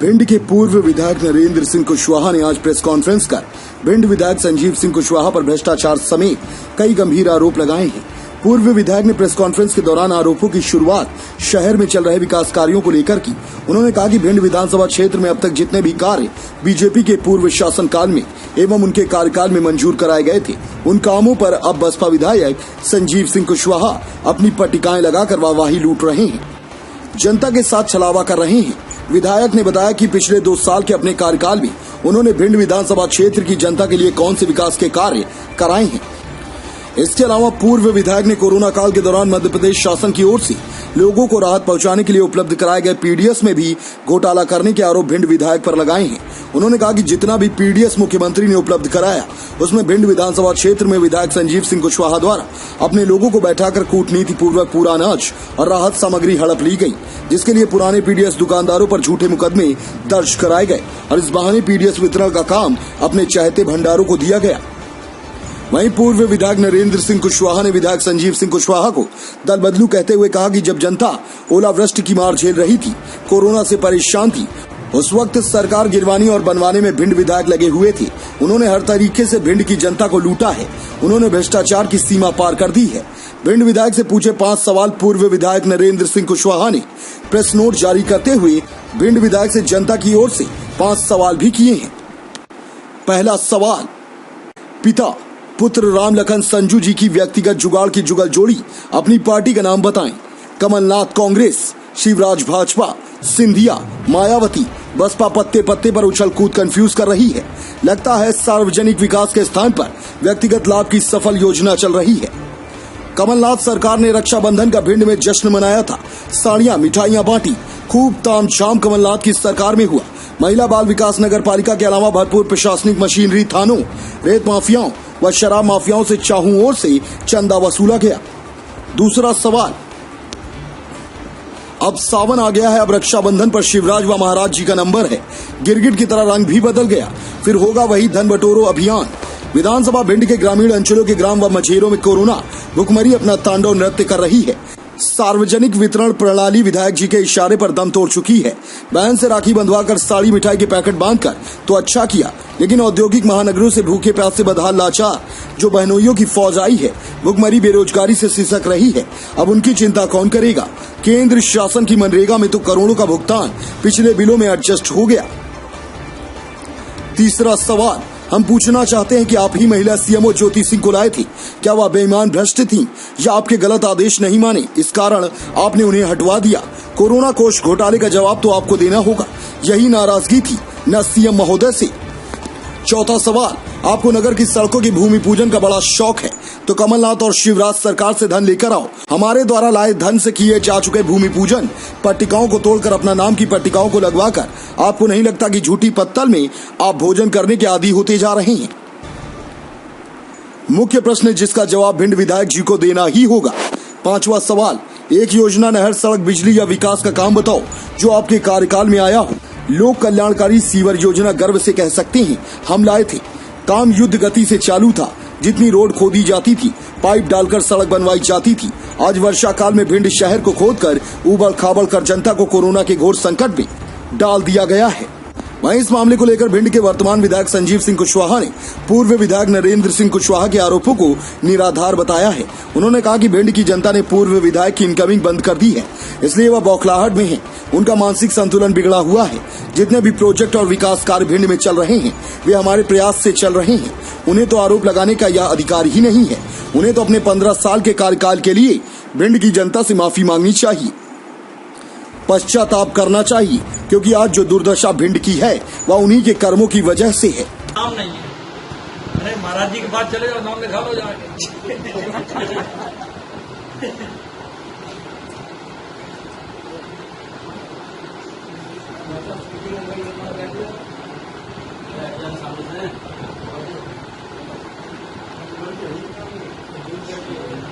भिंड के पूर्व विधायक नरेंद्र सिंह कुशवाहा ने आज प्रेस कॉन्फ्रेंस कर भिंड विधायक संजीव सिंह कुशवाहा पर भ्रष्टाचार समेत कई गंभीर आरोप लगाए हैं। पूर्व विधायक ने प्रेस कॉन्फ्रेंस के दौरान आरोपों की शुरुआत शहर में चल रहे विकास कार्यों को लेकर की। उन्होंने कहा कि भिंड विधानसभा क्षेत्र में अब तक जितने भी कार्य बीजेपी के पूर्व शासनकाल में एवं उनके कार्यकाल में मंजूर कराए गए थे, उन कामों पर अब बसपा विधायक संजीव सिंह कुशवाहा अपनी पट्टिकाएं लगाकर वाहवाही लूट रहे हैं, जनता के साथ छलावा कर रहे हैं। विधायक ने बताया कि पिछले 2 साल के अपने कार्यकाल में उन्होंने भिंड विधानसभा क्षेत्र की जनता के लिए कौन से विकास के कार्य कराए हैं। इसके अलावा पूर्व विधायक ने कोरोना काल के दौरान मध्य प्रदेश शासन की ओर से लोगों को राहत पहुंचाने के लिए उपलब्ध कराए गए पीडीएस में भी घोटाला करने के आरोप भिंड विधायक पर लगाए हैं। उन्होंने कहा कि जितना भी पीडीएस मुख्यमंत्री ने उपलब्ध कराया, उसमें भिंड विधानसभा क्षेत्र में विधायक संजीव सिंह कुशवाहा द्वारा अपने लोगों को बैठाकर कूटनीति पूर्वक पूरा अनाज और राहत सामग्री हड़प ली गई, जिसके लिए पुराने पीडीएस दुकानदारों पर झूठे मुकदमे दर्ज कराए गए और इस बहाने पीडीएस वितरण का काम अपने चहेते भंडारों को दिया गया। वहीं पूर्व विधायक नरेंद्र सिंह कुशवाहा ने विधायक संजीव सिंह कुशवाहा को दल बदलू कहते हुए कहा कि जब जनता ओलावृष्टि की मार झेल रही थी, कोरोना से परेशान थी, उस वक्त सरकार गिरवानी और बनवाने में भिंड विधायक लगे हुए थे। उन्होंने हर तरीके से भिंड की जनता को लूटा है। उन्होंने भ्रष्टाचार की सीमा पार कर दी है। भिंड विधायक से पूछे 5 सवाल पूर्व विधायक नरेंद्र सिंह कुशवाहा ने प्रेस नोट जारी करते हुए भिंड विधायक से जनता की ओर से 5 सवाल भी किए हैं। पहला सवाल, पिता पुत्र राम लखन संजू जी की व्यक्तिगत जुगाड़ की जुगल जोड़ी अपनी पार्टी का नाम बताएं। कमलनाथ कांग्रेस, शिवराज भाजपा, सिंधिया मायावती, बसपा पत्ते पत्ते पर उछल कूद कंफ्यूज कर रही है। लगता है सार्वजनिक विकास के स्थान पर व्यक्तिगत लाभ की सफल योजना चल रही है। कमलनाथ सरकार ने रक्षाबंधन का भिंड में जश्न मनाया था, साड़ियां मिठाइयां बांटी, खूब तामझाम कमलनाथ की सरकार में हुआ। महिला बाल विकास नगर पालिका के अलावा भरपूर प्रशासनिक मशीनरी थानों, रेत माफियाओं व शराब माफियाओं से चारों ओर से चंदा वसूला गया। दूसरा सवाल, अब सावन आ गया है, अब रक्षाबंधन पर शिवराज व महाराज जी का नंबर है। गिरगिट की तरह रंग भी बदल गया, फिर होगा वही धन बटोरो अभियान। विधानसभा भिंड के ग्रामीण अंचलों के ग्राम व मझेरों में कोरोना भुखमरी अपना तांडव नृत्य कर रही है। सार्वजनिक वितरण प्रणाली विधायक जी के इशारे पर दम तोड़ चुकी है। बहन से राखी बंधवाकर साड़ी मिठाई के पैकेट बांधकर तो अच्छा किया, लेकिन औद्योगिक महानगरों से भूखे प्यासे बदहाल लाचार जो बहनोइयों की फौज आई है, भुखमरी बेरोजगारी से सिसक रही है, अब उनकी चिंता कौन करेगा। केंद्र शासन की मनरेगा में तो करोड़ों का भुगतान पिछले बिलों में एडजस्ट हो गया। तीसरा सवाल, हम पूछना चाहते हैं कि आप ही महिला सीएमओ ज्योति सिंह को लाए थे, क्या वह बेईमान भ्रष्ट थी या आपके गलत आदेश नहीं माने, इस कारण आपने उन्हें हटवा दिया। कोरोना कोष घोटाले का जवाब तो आपको देना होगा। यही नाराजगी थी न सीएम महोदय से। चौथा सवाल, आपको नगर की सड़कों की भूमि पूजन का बड़ा शौक है, तो कमलनाथ और शिवराज सरकार से धन लेकर आओ। हमारे द्वारा लाए धन से किए जा चुके भूमि पूजन पट्टिकाओं को तोड़कर अपना नाम की पट्टिकाओं को लगवाकर आपको नहीं लगता कि झूठी पत्तल में आप भोजन करने के आदी होते जा रहे हैं। मुख्य प्रश्न जिसका जवाब भिंड विधायक जी को देना ही होगा। 5वां सवाल, एक योजना, नहर, सड़क, बिजली या विकास का काम बताओ जो आपके कार्यकाल में आया हो। लोक कल्याणकारी सीवर योजना गर्व से कह सकते हैं हम लाए थे। काम युद्ध गति से चालू था। जितनी रोड खोदी जाती थी, पाइप डालकर सड़क बनवाई जाती थी। आज वर्षा काल में भिंड शहर को खोदकर उबड़ खाबड़ कर जनता को कोरोना के घोर संकट में डाल दिया गया है। वहीं इस मामले को लेकर भिंड के वर्तमान विधायक संजीव सिंह कुशवाहा ने पूर्व विधायक नरेंद्र सिंह कुशवाहा के आरोपों को निराधार बताया है। उन्होंने कहा कि भिंड की जनता ने पूर्व विधायक की इनकमिंग बंद कर दी है, इसलिए वह बौखलाहट में है। उनका मानसिक संतुलन बिगड़ा हुआ है। जितने भी प्रोजेक्ट और विकास कार्य भिंड में चल रहे हैं, वे हमारे प्रयास से चल रहे हैं। उन्हें तो आरोप लगाने का यह अधिकार ही नहीं है। उन्हें तो अपने 15 साल के कार्यकाल के लिए भिंड की जनता से माफी मांगनी चाहिए, पश्चाताप करना चाहिए, क्योंकि आज जो दुर्दशा भिंड की है वह उन्हीं के कर्मों की वजह से है। नाम नहीं है, अरे महाराज जी के पास चले जाओ, नाम लिखा लो जाके।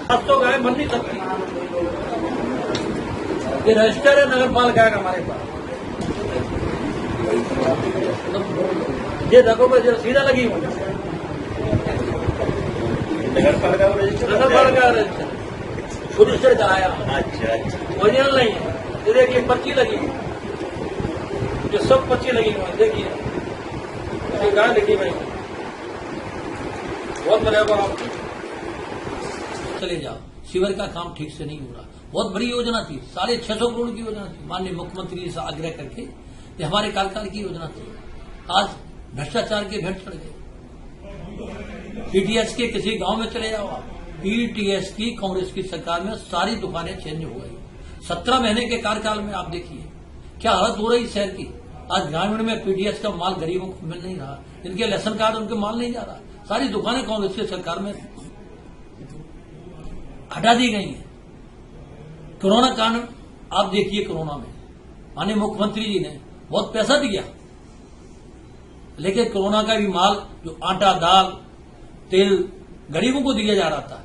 अब तो गाय बन नहीं सकती। ये रजिस्टर है नगर पालिका का हमारे पास। ये देखो मैं सीधा लगी हूँ नगर पालिका रजिस्टर रजिस्टर कराया। अच्छा, ओरिजिनल नहीं है। ये देखिए पर्ची लगी है। ये सब पर्ची लगी हुई है, देखिए ये गाय लगी भाई, बहुत बढ़िया आप चले जाओ। सीवर का काम ठीक से नहीं हो रहा, बहुत बड़ी योजना थी, 650 करोड़ की योजना थी, माननीय मुख्यमंत्री से आग्रह करके, ये हमारे कार्यकाल की योजना थी। आज भ्रष्टाचार के भेंट चढ़ गए। पीटीएस के किसी गांव में चले जाओ आप, पीटीएस की कांग्रेस की सरकार में सारी दुकानें चेंज हो गई। 17 महीने के कार्यकाल में आप देखिए क्या हालत हो रही शहर की। आज ग्रामीण में पीटीएस का माल गरीबों को मिल नहीं रहा, जिनके राशन कार्ड उनके माल नहीं जा रहा, सारी दुकानें कांग्रेस की सरकार में हटा दी गई हैं। कोरोना कांड आप देखिए, कोरोना में माननीय मुख्यमंत्री जी ने बहुत पैसा दिया, लेकिन कोरोना का भी माल जो आटा दाल तेल गरीबों को दिया जा रहा था,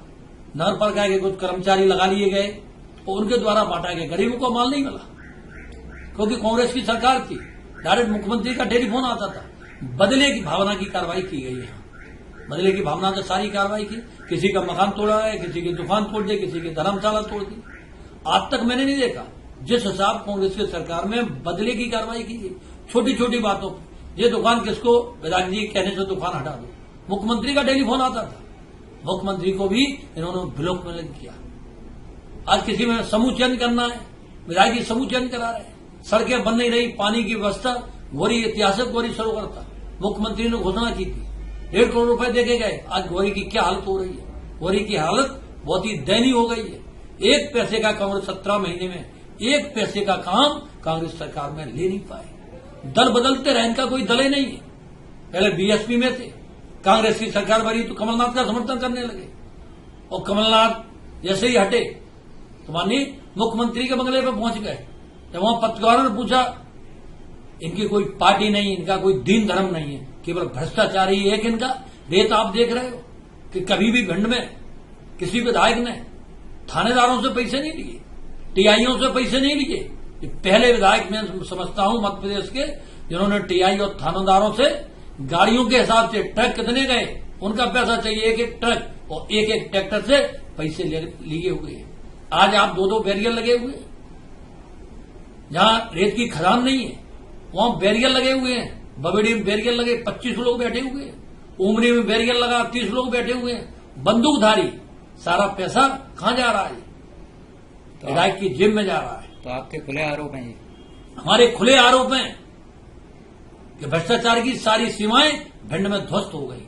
नगर पालिका के कुछ कर्मचारी लगा लिए गए और उनके द्वारा बांटा गया, गरीबों को माल नहीं मिला क्योंकि कांग्रेस की सरकार थी। डायरेक्ट मुख्यमंत्री का टेलीफोन आता था। बदले की भावना की कार्रवाई की गई है, बदले की भावना से सारी कार्रवाई की। किसी का मकान तोड़ा है, किसी की दुकान तोड़ दी, किसी की धर्मशाला तोड़ दी। आज तक मैंने नहीं देखा जिस हिसाब कांग्रेस की सरकार में बदले की कार्रवाई की गई, छोटी छोटी बातों पर। ये दुकान किसको, विधायक जी कहने से दुकान हटा दो, मुख्यमंत्री का टेलीफोन आता था, मुख्यमंत्री को भी इन्होंने ब्लॉक में किया। आज किसी में समूह चयन करना है, विधायक जी समूह चयन करा रहे हैं, सड़कें बन नहीं रही, पानी की व्यवस्था, गोरी ऐतिहासिक गोरी सरोवर था, मुख्यमंत्री ने घोषणा की थी, 1.5 करोड़ रुपए देके गए। आज गोरी की क्या हालत हो रही है, गोरी की हालत बहुत ही दयनीय हो गई है। 1 पैसे का कांग्रेस 17 महीने में 1 पैसे का काम कांग्रेस सरकार में ले नहीं पाए। दल बदलते रहे, इनका कोई दल ही नहीं है। पहले बीएसपी में थे, कांग्रेस की सरकार बनी तो कमलनाथ का समर्थन करने लगे, और कमलनाथ जैसे ही हटे तो माननीय मुख्यमंत्री के बंगले पर पहुंच गए। जब वहां पत्रकारों ने पूछा, इनकी कोई पार्टी नहीं, इनका कोई दीन धर्म नहीं है, केवल भ्रष्टाचार ही एक इनका रेत। आप देख रहे हो कि कभी भी भिंड में किसी विधायक ने थानेदारों से पैसे नहीं लिए, टीआईओ से पैसे नहीं लिए। ये पहले विधायक मैं समझता हूं मध्य प्रदेश के जिन्होंने टीआई और थानेदारों से गाड़ियों के हिसाब से ट्रक कितने गए उनका पैसा चाहिए, एक ट्रक और एक ट्रैक्टर से पैसे लिए हुए हैं। आज आप 2-2 बैरियर लगे हुए हैं, जहां रेत की खदान नहीं है वहां बैरियर लगे हुए हैं। बबेड़ी में बैरियर लगे, 25 लोग बैठे हुए हैं। उमरी में बैरियर लगा, 30 लोग बैठे हुए हैं, बंदूकधारी। सारा पैसा कहां जा रहा है? विधायक की जेब में जा रहा है। तो आपके खुले आरोप हैं? हमारे खुले आरोप हैं कि भ्रष्टाचार की सारी सीमाएं भिंड में ध्वस्त हो गई।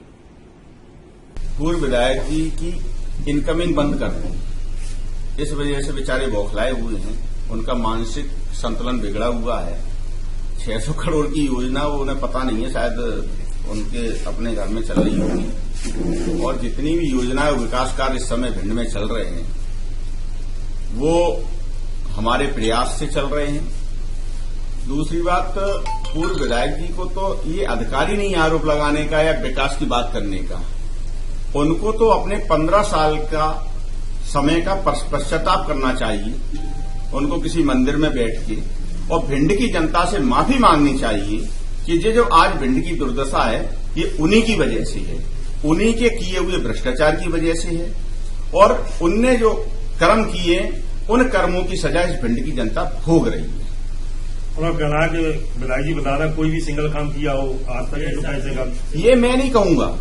पूर्व विधायक जी की इनकमिंग बंद कर दें, इस वजह से बेचारे बौखलाए हुए हैं, उनका मानसिक संतुलन बिगड़ा हुआ है। 600 करोड़ की योजना वो उन्हें पता नहीं है, शायद उनके अपने घर में चल रही होगी। और जितनी भी योजनाएं विकास कार्य इस समय भिंड में चल रहे हैं वो हमारे प्रयास से चल रहे हैं। दूसरी बात, पूर्व विधायक जी को तो ये अधिकार ही नहीं आरोप लगाने का या विकास की बात करने का। उनको तो अपने 15 साल का समय का पश्चाताप करना चाहिए, उनको किसी मंदिर में बैठ के और भिंड की जनता से माफी मांगनी चाहिए कि ये जो आज भिंड की दुर्दशा है ये उन्हीं की वजह से है, उन्हीं के किए हुए भ्रष्टाचार की वजह से है। और उनने जो कर्म किए उन कर्मों की सजा इस भिंड की जनता भोग रही है। उन्होंने कहा कि विधायक जी बता रहे कोई भी सिंगल काम किया हो आज तक ऐसे काम, ये मैं नहीं कहूंगा,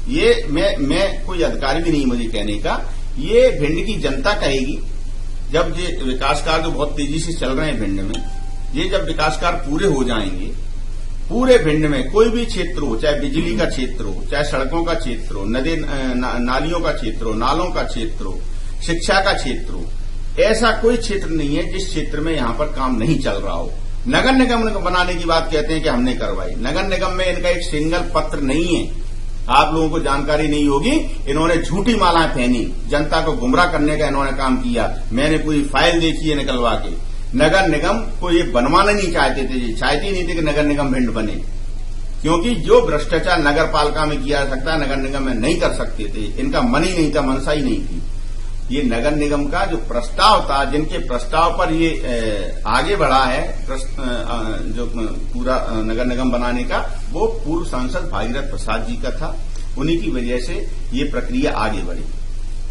ये मैं कोई अधिकारी भी नहीं मुझे कहने का, ये भिंड की जनता कहेगी। जब ये विकास कार्य जो बहुत तेजी से चल रहे हैं भिंड में, ये जब विकास कार्य पूरे हो जाएंगे, पूरे भिंड में कोई भी क्षेत्र हो, चाहे बिजली का क्षेत्र हो, चाहे सड़कों का क्षेत्र हो, नदी नालियों का क्षेत्र हो, नालों का क्षेत्र हो, शिक्षा का क्षेत्र हो, ऐसा कोई क्षेत्र नहीं है जिस क्षेत्र में यहां पर काम नहीं चल रहा हो। नगर निगम बनाने की बात कहते हैं कि हमने करवाई, नगर निगम में इनका एक सिंगल पत्र नहीं है। आप लोगों को जानकारी नहीं होगी, इन्होंने झूठी मालाएं पहनी, जनता को गुमराह करने का इन्होंने काम किया। मैंने पूरी फाइल देखी है निकलवा के। नगर निगम को ये बनवाना नहीं चाहते थे, चाहते ही नहीं थे कि नगर निगम भिंड बने, क्योंकि जो भ्रष्टाचार नगर पालिका में किया जा सकता है नगर निगम में नहीं कर सकते थे। इनका मन ही नहीं था, मनसा ही नहीं थी। ये नगर निगम का जो प्रस्ताव था, जिनके प्रस्ताव पर ये आगे बढ़ा है जो पूरा नगर निगम बनाने का, वो पूर्व सांसद भागीरथ प्रसाद जी का था। उन्हीं की वजह से ये प्रक्रिया आगे बढ़ी।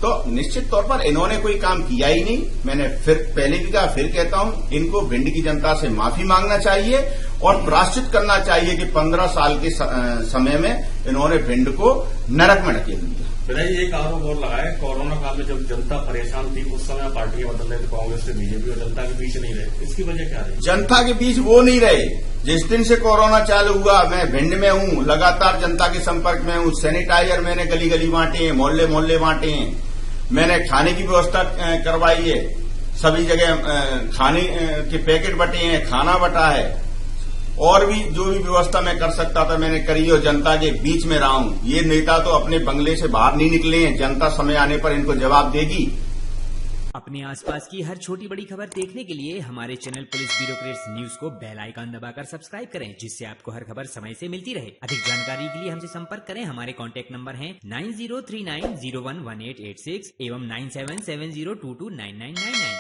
तो निश्चित तौर पर इन्होंने कोई काम किया ही नहीं। मैंने फिर पहले भी कहा, फिर कहता हूं, इनको भिंड की जनता से माफी मांगना चाहिए और प्रायश्चित करना चाहिए कि 15 साल के समय में इन्होंने भिंड को नरक में ढकेल दिया। विधायक जी एक आरोप और लगाया, कोरोना काल में जब जनता परेशान थी उस समय पार्टियां बदल रहे थे, कांग्रेस से बीजेपी, और जनता के बीच नहीं रहे, इसकी वजह क्या रही? जनता के बीच वो नहीं रहे। जिस दिन से कोरोना चालू हुआ मैं भिंड में हूं, लगातार जनता के संपर्क में हूं। सैनिटाइजर मैंने गली गली बांटे हैं, मोहल्ले मोहल्ले बांटे हैं, मैंने खाने की व्यवस्था करवाई है, सभी जगह खाने के पैकेट बटे हैं, खाना बटा है, और भी जो भी व्यवस्था मैं कर सकता था मैंने करी और जनता के बीच में रहा हूं। ये नेता तो अपने बंगले से बाहर नहीं निकले हैं, जनता समय आने पर इनको जवाब देगी। अपने आसपास की हर छोटी बड़ी खबर देखने के लिए हमारे चैनल पुलिस ब्यूरोक्रेट्स न्यूज को बेल आइकन दबाकर सब्सक्राइब करें, जिससे आपको हर खबर समय से मिलती रहे। अधिक जानकारी के लिए हमसे संपर्क करें। हमारे कॉन्टैक्ट नंबर हैं 9039011886 एवं 9770229999।